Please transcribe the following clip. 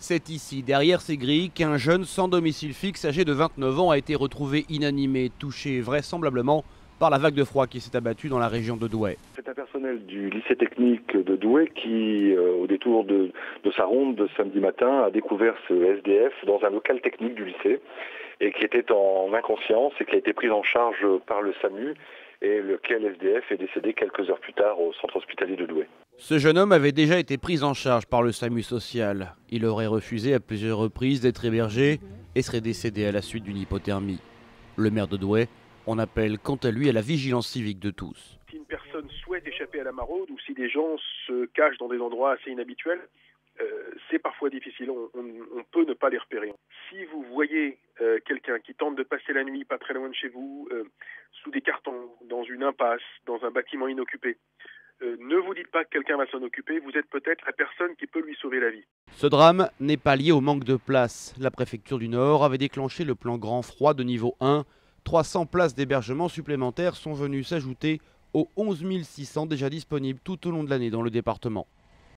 C'est ici, derrière ces grilles, qu'un jeune sans domicile fixe âgé de 29 ans a été retrouvé inanimé, touché vraisemblablement par la vague de froid qui s'est abattue dans la région de Douai. C'est un personnel du lycée technique de Douai qui, au détour de sa ronde de samedi matin, a découvert ce SDF dans un local technique du lycée et qui était en inconscience et qui a été pris en charge par le SAMU et lequel SDF est décédé quelques heures plus tard au centre hospitalier de Douai. Ce jeune homme avait déjà été pris en charge par le SAMU social. Il aurait refusé à plusieurs reprises d'être hébergé et serait décédé à la suite d'une hypothermie. Le maire de Douai en appelle quant à lui à la vigilance civique de tous. Si une personne souhaite échapper à la maraude ou si des gens se cachent dans des endroits assez inhabituels, c'est parfois difficile, on peut ne pas les repérer. Si vous voyez quelqu'un qui tente de passer la nuit pas très loin de chez vous, sous des cartons, dans une impasse, dans un bâtiment inoccupé, ne vous dites pas que quelqu'un va s'en occuper, vous êtes peut-être la personne qui peut lui sauver la vie. Ce drame n'est pas lié au manque de place. La préfecture du Nord avait déclenché le plan grand froid de niveau 1. 300 places d'hébergement supplémentaires sont venues s'ajouter aux 11 600 déjà disponibles tout au long de l'année dans le département.